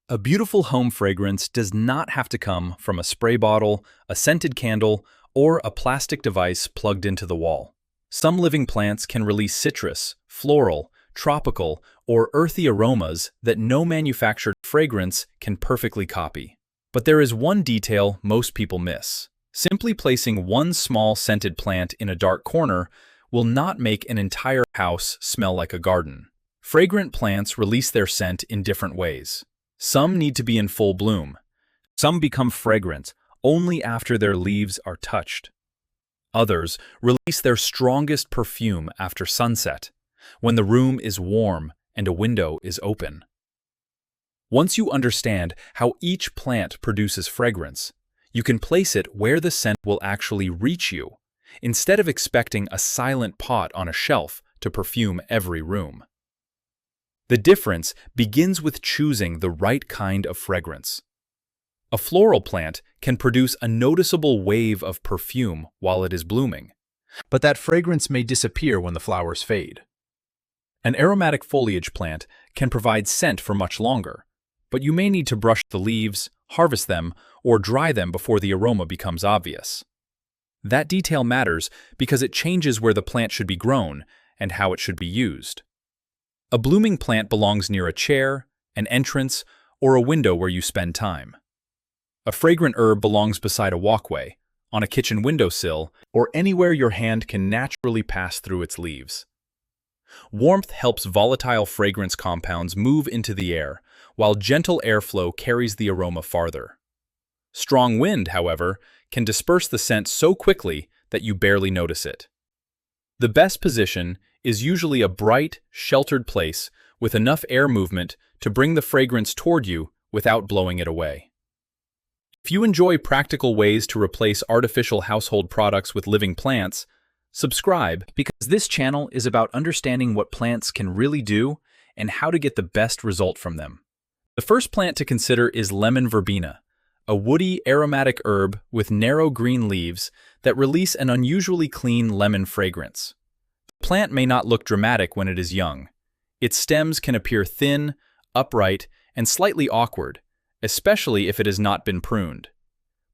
A beautiful home fragrance does not have to come from a spray bottle, a scented candle, or a plastic device plugged into the wall. Some living plants can release citrus, floral, tropical, or earthy aromas that no manufactured fragrance can perfectly copy. But there is one detail most people miss. Simply placing one small scented plant in a dark corner will not make an entire house smell like a garden. Fragrant plants release their scent in different ways. Some need to be in full bloom. Some become fragrant only after their leaves are touched. Others release their strongest perfume after sunset, when the room is warm and a window is open. Once you understand how each plant produces fragrance, you can place it where the scent will actually reach you, instead of expecting a silent pot on a shelf to perfume every room. The difference begins with choosing the right kind of fragrance. A floral plant can produce a noticeable wave of perfume while it is blooming, but that fragrance may disappear when the flowers fade. An aromatic foliage plant can provide scent for much longer, but you may need to brush the leaves, harvest them, or dry them before the aroma becomes obvious. That detail matters because it changes where the plant should be grown and how it should be used. A blooming plant belongs near a chair, an entrance, or a window where you spend time. A fragrant herb belongs beside a walkway, on a kitchen windowsill, or anywhere your hand can naturally pass through its leaves. Warmth helps volatile fragrance compounds move into the air, while gentle airflow carries the aroma farther. Strong wind, however, can disperse the scent so quickly that you barely notice it. The best position is usually a bright, sheltered place with enough air movement to bring the fragrance toward you without blowing it away. If you enjoy practical ways to replace artificial household products with living plants, subscribe, because this channel is about understanding what plants can really do and how to get the best result from them. The first plant to consider is lemon verbena, a woody aromatic herb with narrow green leaves that release an unusually clean lemon fragrance. The plant may not look dramatic when it is young. Its stems can appear thin, upright, and slightly awkward, especially if it has not been pruned.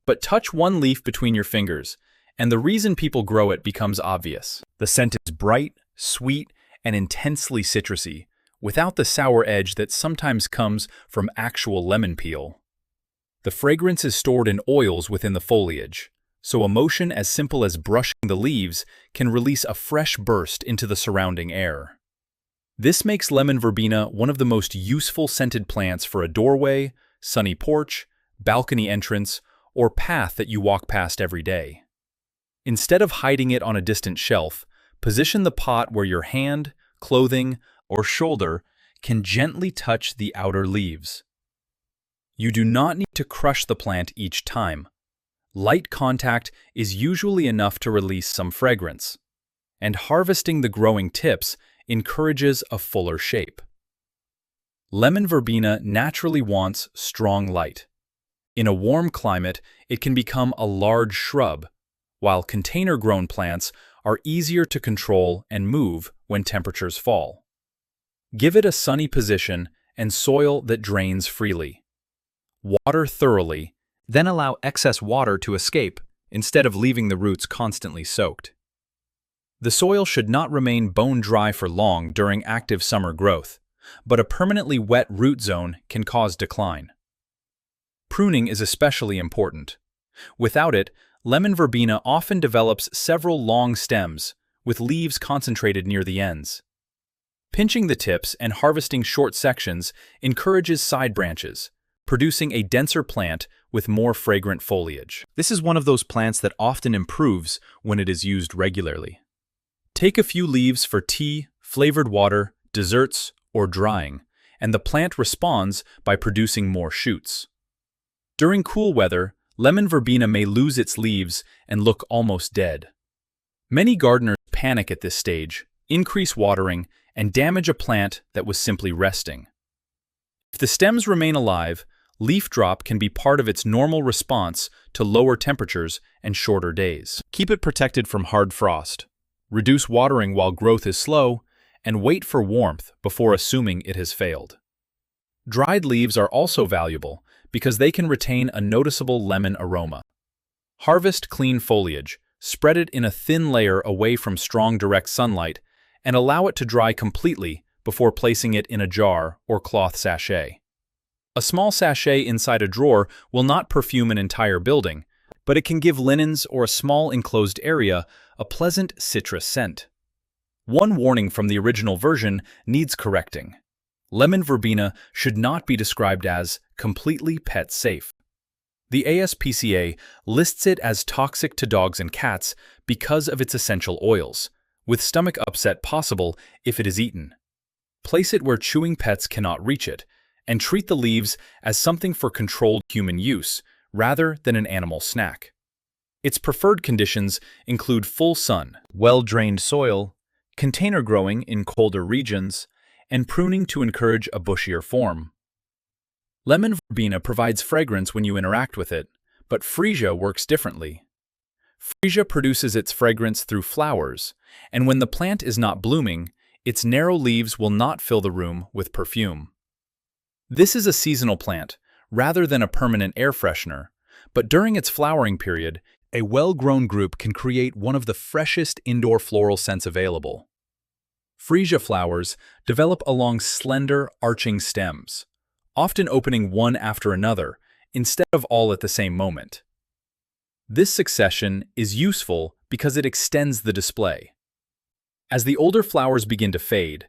But touch one leaf between your fingers, and the reason people grow it becomes obvious. The scent is bright, sweet, and intensely citrusy, without the sour edge that sometimes comes from actual lemon peel. The fragrance is stored in oils within the foliage, so a motion as simple as brushing the leaves can release a fresh burst into the surrounding air. This makes lemon verbena one of the most useful scented plants for a doorway, sunny porch, balcony entrance, or path that you walk past every day. Instead of hiding it on a distant shelf, position the pot where your hand, clothing, or shoulder can gently touch the outer leaves. You do not need to crush the plant each time. Light contact is usually enough to release some fragrance, and harvesting the growing tips encourages a fuller shape. Lemon verbena naturally wants strong light. In a warm climate, it can become a large shrub, while container-grown plants are easier to control and move when temperatures fall. Give it a sunny position and soil that drains freely. Water thoroughly, then allow excess water to escape instead of leaving the roots constantly soaked. The soil should not remain bone dry for long during active summer growth, but a permanently wet root zone can cause decline. Pruning is especially important. Without it, lemon verbena often develops several long stems, with leaves concentrated near the ends. Pinching the tips and harvesting short sections encourages side branches, producing a denser plant with more fragrant foliage. This is one of those plants that often improves when it is used regularly. Take a few leaves for tea, flavored water, desserts, or drying, and the plant responds by producing more shoots. During cool weather, lemon verbena may lose its leaves and look almost dead. Many gardeners panic at this stage, increase watering, and damage a plant that was simply resting. If the stems remain alive, leaf drop can be part of its normal response to lower temperatures and shorter days. Keep it protected from hard frost. Reduce watering while growth is slow, and wait for warmth before assuming it has failed. Dried leaves are also valuable because they can retain a noticeable lemon aroma. Harvest clean foliage, spread it in a thin layer away from strong direct sunlight, and allow it to dry completely before placing it in a jar or cloth sachet. A small sachet inside a drawer will not perfume an entire building, but it can give linens or a small enclosed area a pleasant citrus scent. One warning from the original version needs correcting. Lemon verbena should not be described as completely pet safe. The ASPCA lists it as toxic to dogs and cats because of its essential oils, with stomach upset possible if it is eaten. Place it where chewing pets cannot reach it, and treat the leaves as something for controlled human use rather than an animal snack. Its preferred conditions include full sun, well-drained soil, container growing in colder regions, and pruning to encourage a bushier form. Lemon verbena provides fragrance when you interact with it, but freesia works differently. Freesia produces its fragrance through flowers, and when the plant is not blooming, its narrow leaves will not fill the room with perfume. This is a seasonal plant, rather than a permanent air freshener, but during its flowering period, a well-grown group can create one of the freshest indoor floral scents available. Freesia flowers develop along slender, arching stems, often opening one after another, instead of all at the same moment. This succession is useful because it extends the display. As the older flowers begin to fade,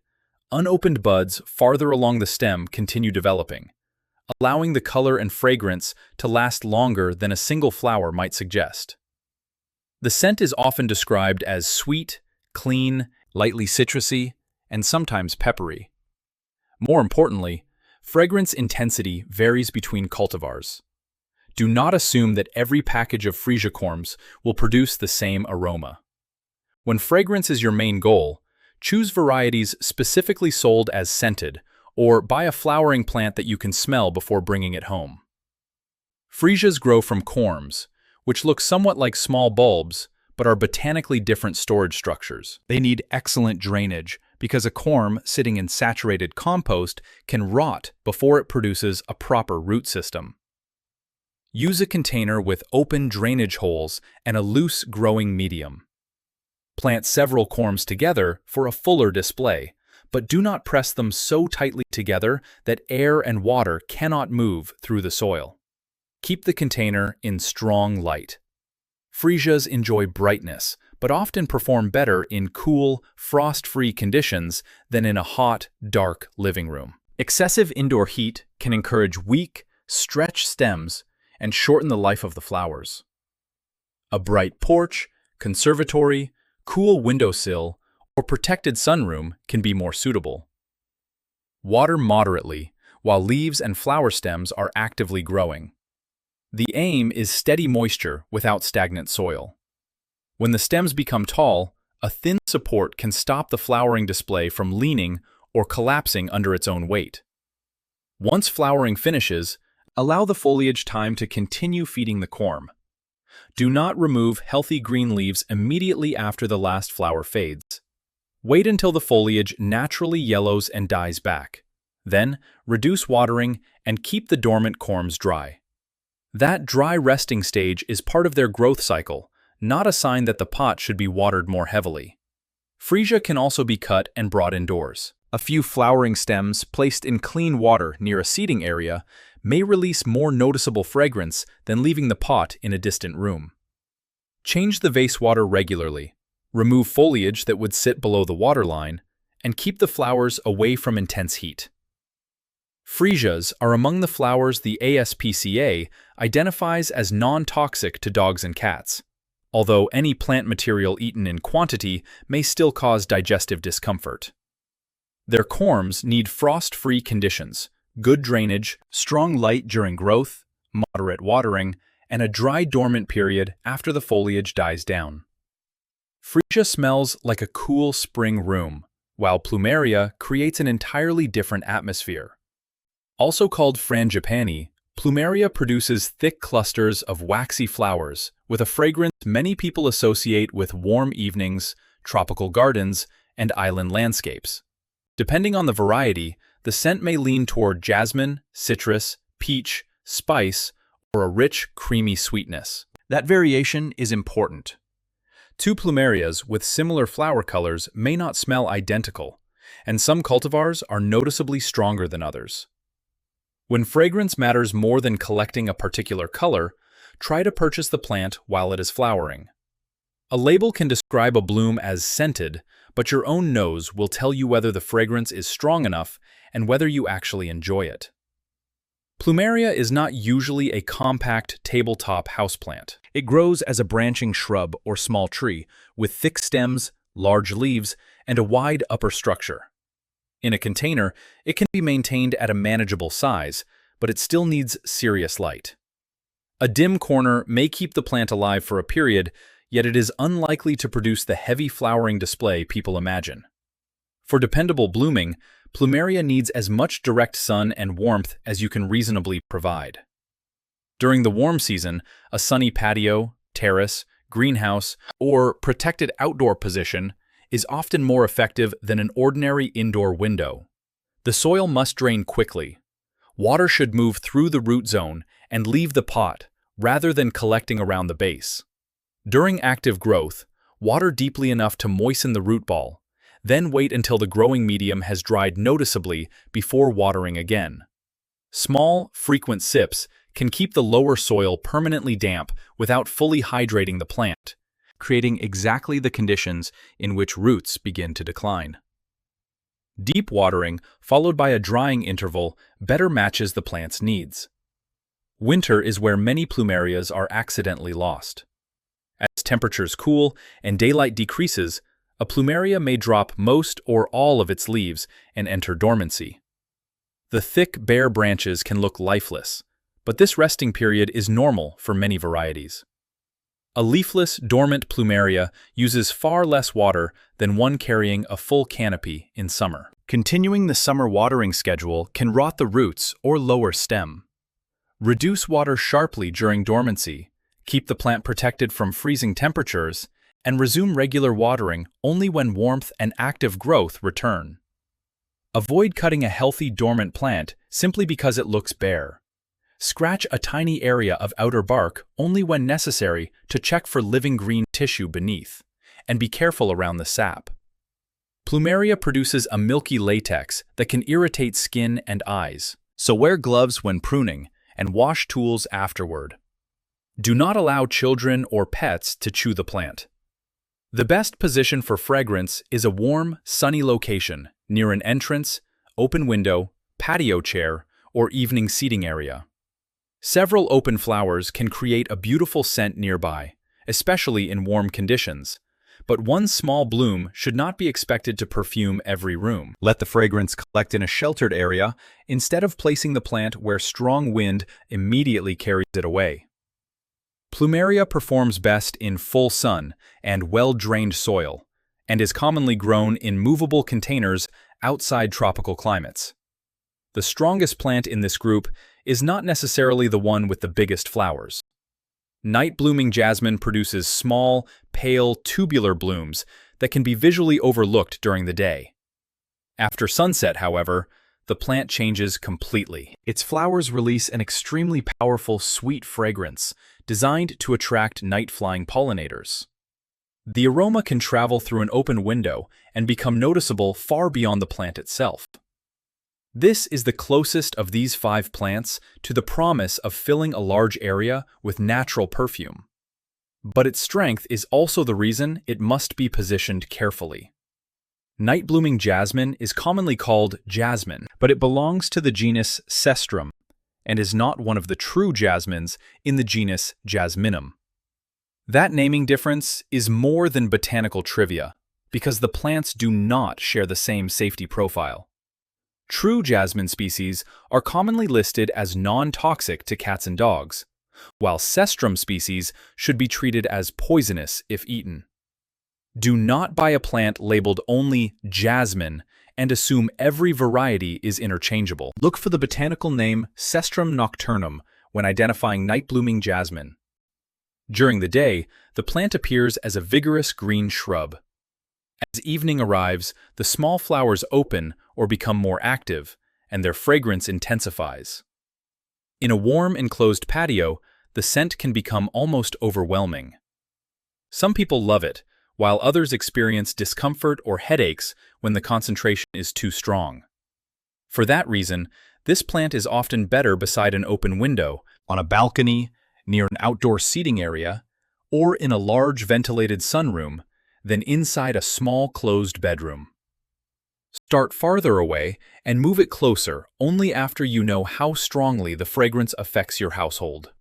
unopened buds farther along the stem continue developing, allowing the color and fragrance to last longer than a single flower might suggest. The scent is often described as sweet, clean, lightly citrusy, and sometimes peppery. More importantly, fragrance intensity varies between cultivars. Do not assume that every package of freesia corms will produce the same aroma. When fragrance is your main goal, choose varieties specifically sold as scented, or buy a flowering plant that you can smell before bringing it home. Freesias grow from corms, which look somewhat like small bulbs, but are botanically different storage structures. They need excellent drainage because a corm sitting in saturated compost can rot before it produces a proper root system. Use a container with open drainage holes and a loose growing medium. Plant several corms together for a fuller display, but do not press them so tightly together that air and water cannot move through the soil. Keep the container in strong light. Freesias enjoy brightness, but often perform better in cool, frost-free conditions than in a hot, dark living room. Excessive indoor heat can encourage weak, stretched stems and shorten the life of the flowers. A bright porch, conservatory, cool windowsill, or protected sunroom can be more suitable. Water moderately while leaves and flower stems are actively growing. The aim is steady moisture without stagnant soil. When the stems become tall, a thin support can stop the flowering display from leaning or collapsing under its own weight. Once flowering finishes, allow the foliage time to continue feeding the corm. Do not remove healthy green leaves immediately after the last flower fades. Wait until the foliage naturally yellows and dies back. Then, reduce watering and keep the dormant corms dry. That dry resting stage is part of their growth cycle, not a sign that the pot should be watered more heavily. Freesia can also be cut and brought indoors. A few flowering stems placed in clean water near a seating area may release more noticeable fragrance than leaving the pot in a distant room. Change the vase water regularly, remove foliage that would sit below the waterline, and keep the flowers away from intense heat. Freesias are among the flowers the ASPCA identifies as non-toxic to dogs and cats, although any plant material eaten in quantity may still cause digestive discomfort. Their corms need frost-free conditions, good drainage, strong light during growth, moderate watering, and a dry dormant period after the foliage dies down. Freesia smells like a cool spring room, while plumeria creates an entirely different atmosphere. Also called frangipani, plumeria produces thick clusters of waxy flowers with a fragrance many people associate with warm evenings, tropical gardens, and island landscapes. Depending on the variety, the scent may lean toward jasmine, citrus, peach, spice, or a rich, creamy sweetness. That variation is important. Two plumerias with similar flower colors may not smell identical, and some cultivars are noticeably stronger than others. When fragrance matters more than collecting a particular color, try to purchase the plant while it is flowering. A label can describe a bloom as scented, but your own nose will tell you whether the fragrance is strong enough and whether you actually enjoy it. Plumeria is not usually a compact tabletop houseplant. It grows as a branching shrub or small tree, with thick stems, large leaves, and a wide upper structure. In a container, it can be maintained at a manageable size, but it still needs serious light. A dim corner may keep the plant alive for a period, yet it is unlikely to produce the heavy flowering display people imagine. For dependable blooming, plumeria needs as much direct sun and warmth as you can reasonably provide. During the warm season, a sunny patio, terrace, greenhouse, or protected outdoor position is often more effective than an ordinary indoor window. The soil must drain quickly. Water should move through the root zone and leave the pot, rather than collecting around the base. During active growth, water deeply enough to moisten the root ball, then wait until the growing medium has dried noticeably before watering again. Small, frequent sips can keep the lower soil permanently damp without fully hydrating the plant, creating exactly the conditions in which roots begin to decline. Deep watering, followed by a drying interval, better matches the plant's needs. Winter is where many plumerias are accidentally lost. As temperatures cool and daylight decreases, a plumeria may drop most or all of its leaves and enter dormancy. The thick, bare branches can look lifeless, but this resting period is normal for many varieties. A leafless, dormant plumeria uses far less water than one carrying a full canopy in summer. Continuing the summer watering schedule can rot the roots or lower stem. Reduce water sharply during dormancy, keep the plant protected from freezing temperatures, and resume regular watering only when warmth and active growth return. Avoid cutting a healthy dormant plant simply because it looks bare. Scratch a tiny area of outer bark only when necessary to check for living green tissue beneath, and be careful around the sap. Plumeria produces a milky latex that can irritate skin and eyes, so wear gloves when pruning and wash tools afterward. Do not allow children or pets to chew the plant. The best position for fragrance is a warm, sunny location near an entrance, open window, patio chair, or evening seating area. Several open flowers can create a beautiful scent nearby, especially in warm conditions, but one small bloom should not be expected to perfume every room. Let the fragrance collect in a sheltered area instead of placing the plant where strong wind immediately carries it away. Plumeria performs best in full sun and well-drained soil, and is commonly grown in movable containers outside tropical climates. The strongest plant in this group is not necessarily the one with the biggest flowers. Night-blooming jasmine produces small, pale, tubular blooms that can be visually overlooked during the day. After sunset, however, the plant changes completely. Its flowers release an extremely powerful, sweet fragrance designed to attract night-flying pollinators. The aroma can travel through an open window and become noticeable far beyond the plant itself. This is the closest of these 5 plants to the promise of filling a large area with natural perfume. But its strength is also the reason it must be positioned carefully. Night-blooming jasmine is commonly called jasmine, but it belongs to the genus Cestrum and is not one of the true jasmines in the genus Jasminum. That naming difference is more than botanical trivia, because the plants do not share the same safety profile. True jasmine species are commonly listed as non-toxic to cats and dogs, while Cestrum species should be treated as poisonous if eaten. Do not buy a plant labeled only jasmine and assume every variety is interchangeable. Look for the botanical name Cestrum nocturnum when identifying night-blooming jasmine. During the day, the plant appears as a vigorous green shrub. As evening arrives, the small flowers open or become more active, and their fragrance intensifies. In a warm, enclosed patio, the scent can become almost overwhelming. Some people love it, while others experience discomfort or headaches when the concentration is too strong. For that reason, this plant is often better beside an open window, on a balcony, near an outdoor seating area, or in a large ventilated sunroom than inside a small closed bedroom. Start farther away and move it closer only after you know how strongly the fragrance affects your household.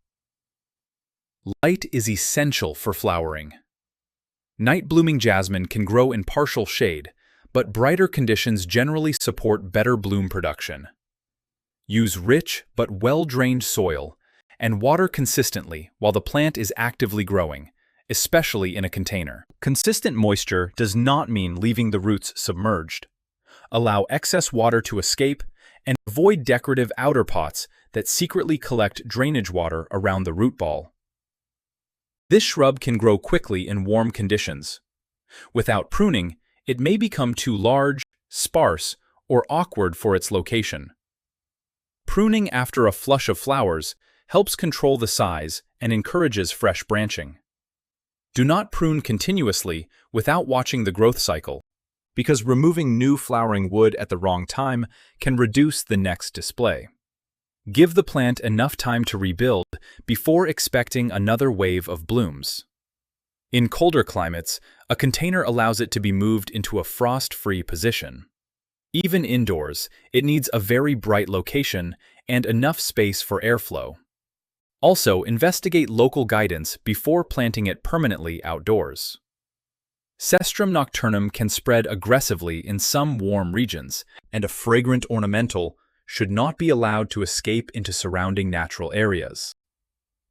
Light is essential for flowering. Night-blooming jasmine can grow in partial shade, but brighter conditions generally support better bloom production. Use rich but well-drained soil and water consistently while the plant is actively growing, especially in a container. Consistent moisture does not mean leaving the roots submerged. Allow excess water to escape and avoid decorative outer pots that secretly collect drainage water around the root ball. This shrub can grow quickly in warm conditions. Without pruning, it may become too large, sparse, or awkward for its location. Pruning after a flush of flowers helps control the size and encourages fresh branching. Do not prune continuously without watching the growth cycle, because removing new flowering wood at the wrong time can reduce the next display. Give the plant enough time to rebuild before expecting another wave of blooms. In colder climates, a container allows it to be moved into a frost-free position. Even indoors, it needs a very bright location and enough space for airflow. Also, investigate local guidance before planting it permanently outdoors. Cestrum nocturnum can spread aggressively in some warm regions, and a fragrant ornamental should not be allowed to escape into surrounding natural areas.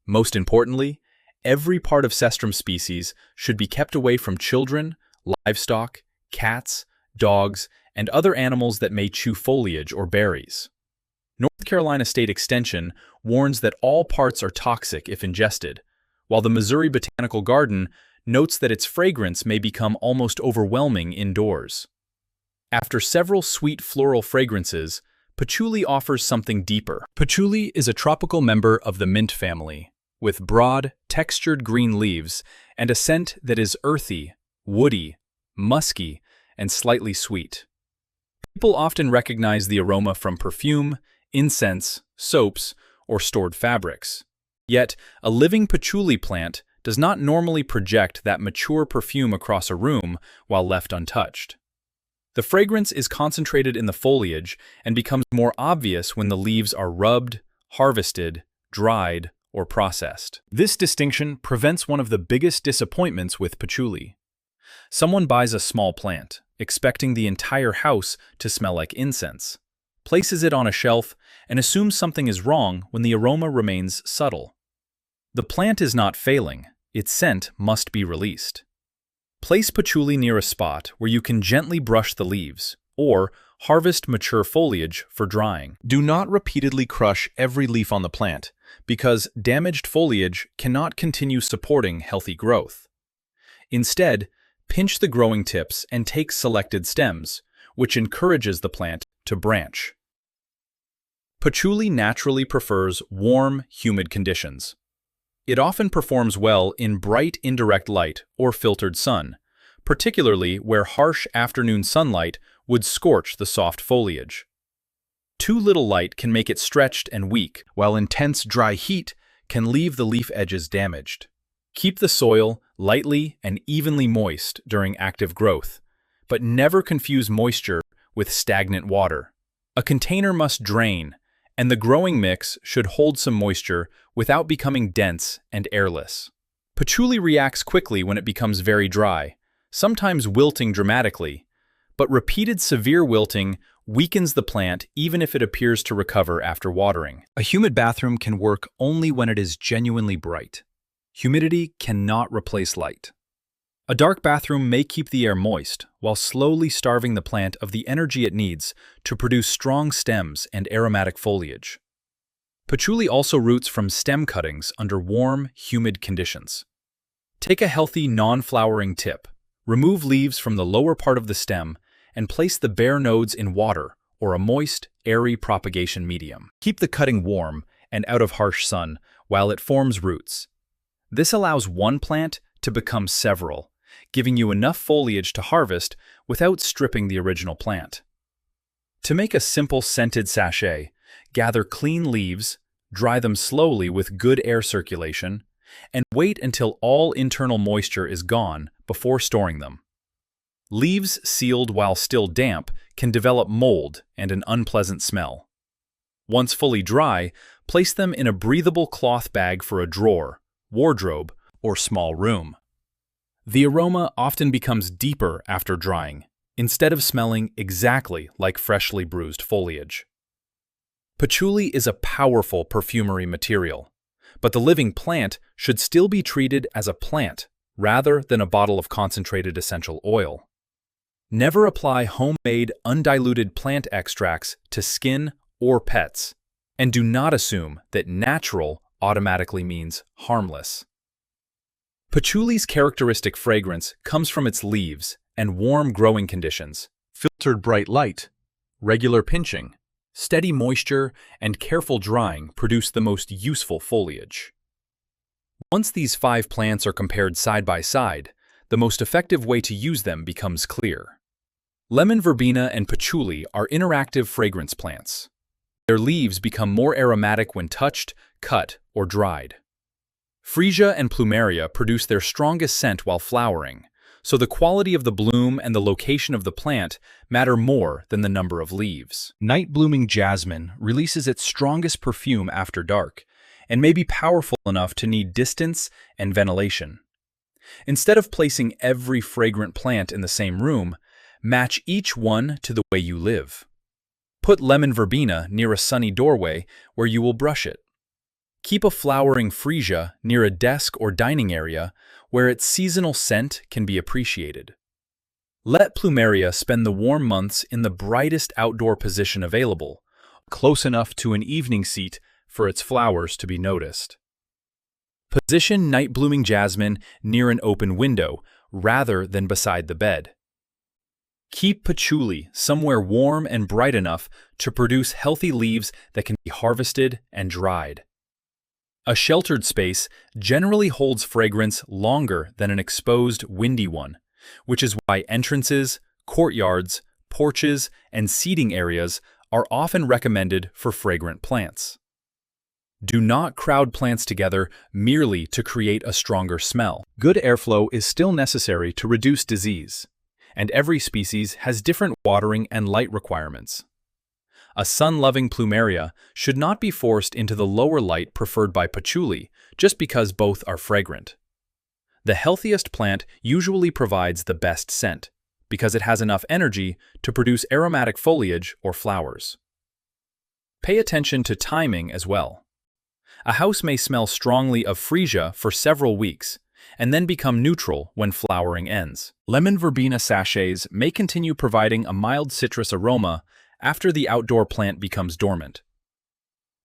Most importantly, every part of Cestrum species should be kept away from children, livestock, cats, dogs, and other animals that may chew foliage or berries. North Carolina State Extension warns that all parts are toxic if ingested, while the Missouri Botanical Garden notes that its fragrance may become almost overwhelming indoors. After several sweet floral fragrances, patchouli offers something deeper. Patchouli is a tropical member of the mint family, with broad, textured green leaves and a scent that is earthy, woody, musky, and slightly sweet. People often recognize the aroma from perfume, incense, soaps, or stored fabrics. Yet, a living patchouli plant does not normally project that mature perfume across a room while left untouched. The fragrance is concentrated in the foliage and becomes more obvious when the leaves are rubbed, harvested, dried, or processed. This distinction prevents one of the biggest disappointments with patchouli. Someone buys a small plant, expecting the entire house to smell like incense, places it on a shelf, and assumes something is wrong when the aroma remains subtle. The plant is not failing, its scent must be released. Place patchouli near a spot where you can gently brush the leaves, or harvest mature foliage for drying. Do not repeatedly crush every leaf on the plant, because damaged foliage cannot continue supporting healthy growth. Instead, pinch the growing tips and take selected stems, which encourages the plant to branch. Patchouli naturally prefers warm, humid conditions. It often performs well in bright indirect light or filtered sun, particularly where harsh afternoon sunlight would scorch the soft foliage. Too little light can make it stretched and weak, while intense dry heat can leave the leaf edges damaged. Keep the soil lightly and evenly moist during active growth, but never confuse moisture with stagnant water. A container must drain, and the growing mix should hold some moisture without becoming dense and airless. Patchouli reacts quickly when it becomes very dry, sometimes wilting dramatically, but repeated severe wilting weakens the plant even if it appears to recover after watering. A humid bathroom can work only when it is genuinely bright. Humidity cannot replace light. A dark bathroom may keep the air moist while slowly starving the plant of the energy it needs to produce strong stems and aromatic foliage. Patchouli also roots from stem cuttings under warm, humid conditions. Take a healthy, non-flowering tip, remove leaves from the lower part of the stem, and place the bare nodes in water or a moist, airy propagation medium. Keep the cutting warm and out of harsh sun while it forms roots. This allows one plant to become several, giving you enough foliage to harvest without stripping the original plant. To make a simple scented sachet, gather clean leaves, dry them slowly with good air circulation, and wait until all internal moisture is gone before storing them. Leaves sealed while still damp can develop mold and an unpleasant smell. Once fully dry, place them in a breathable cloth bag for a drawer, wardrobe, or small room. The aroma often becomes deeper after drying, instead of smelling exactly like freshly bruised foliage. Patchouli is a powerful perfumery material, but the living plant should still be treated as a plant rather than a bottle of concentrated essential oil. Never apply homemade, undiluted plant extracts to skin or pets, and do not assume that natural automatically means harmless. Patchouli's characteristic fragrance comes from its leaves and warm growing conditions. Filtered bright light, regular pinching, steady moisture, and careful drying produce the most useful foliage. Once these 5 plants are compared side by side, the most effective way to use them becomes clear. Lemon verbena and patchouli are interactive fragrance plants. Their leaves become more aromatic when touched, cut, or dried. Freesia and plumeria produce their strongest scent while flowering, so the quality of the bloom and the location of the plant matter more than the number of leaves. Night-blooming jasmine releases its strongest perfume after dark, and may be powerful enough to need distance and ventilation. Instead of placing every fragrant plant in the same room, match each one to the way you live. Put lemon verbena near a sunny doorway where you will brush it. Keep a flowering freesia near a desk or dining area where its seasonal scent can be appreciated. Let plumeria spend the warm months in the brightest outdoor position available, close enough to an evening seat for its flowers to be noticed. Position night-blooming jasmine near an open window rather than beside the bed. Keep patchouli somewhere warm and bright enough to produce healthy leaves that can be harvested and dried. A sheltered space generally holds fragrance longer than an exposed, windy one, which is why entrances, courtyards, porches, and seating areas are often recommended for fragrant plants. Do not crowd plants together merely to create a stronger smell. Good airflow is still necessary to reduce disease, and every species has different watering and light requirements. A sun-loving plumeria should not be forced into the lower light preferred by patchouli just because both are fragrant. The healthiest plant usually provides the best scent because it has enough energy to produce aromatic foliage or flowers. Pay attention to timing as well. A house may smell strongly of freesia for several weeks and then become neutral when flowering ends. Lemon verbena sachets may continue providing a mild citrus aroma after the outdoor plant becomes dormant.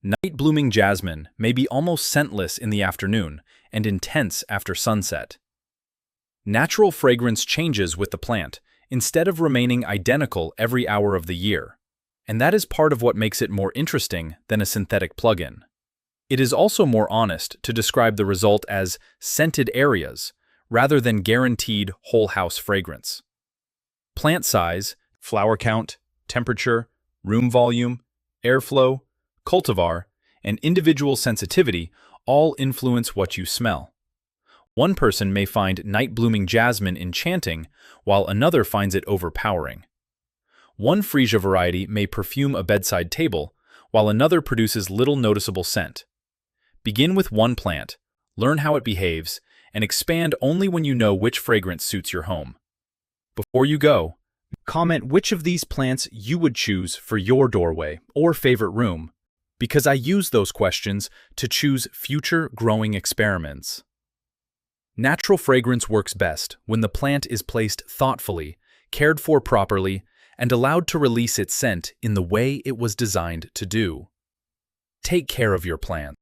Night-blooming jasmine may be almost scentless in the afternoon and intense after sunset. Natural fragrance changes with the plant instead of remaining identical every hour of the year, and that is part of what makes it more interesting than a synthetic plug-in. It is also more honest to describe the result as scented areas rather than guaranteed whole house fragrance. Plant size, flower count, temperature, room volume, airflow, cultivar, and individual sensitivity all influence what you smell. One person may find night-blooming jasmine enchanting, while another finds it overpowering. One freesia variety may perfume a bedside table, while another produces little noticeable scent. Begin with one plant, learn how it behaves, and expand only when you know which fragrance suits your home. Before you go, comment which of these plants you would choose for your doorway or favorite room, because I use those questions to choose future growing experiments. Natural fragrance works best when the plant is placed thoughtfully, cared for properly, and allowed to release its scent in the way it was designed to do. Take care of your plant.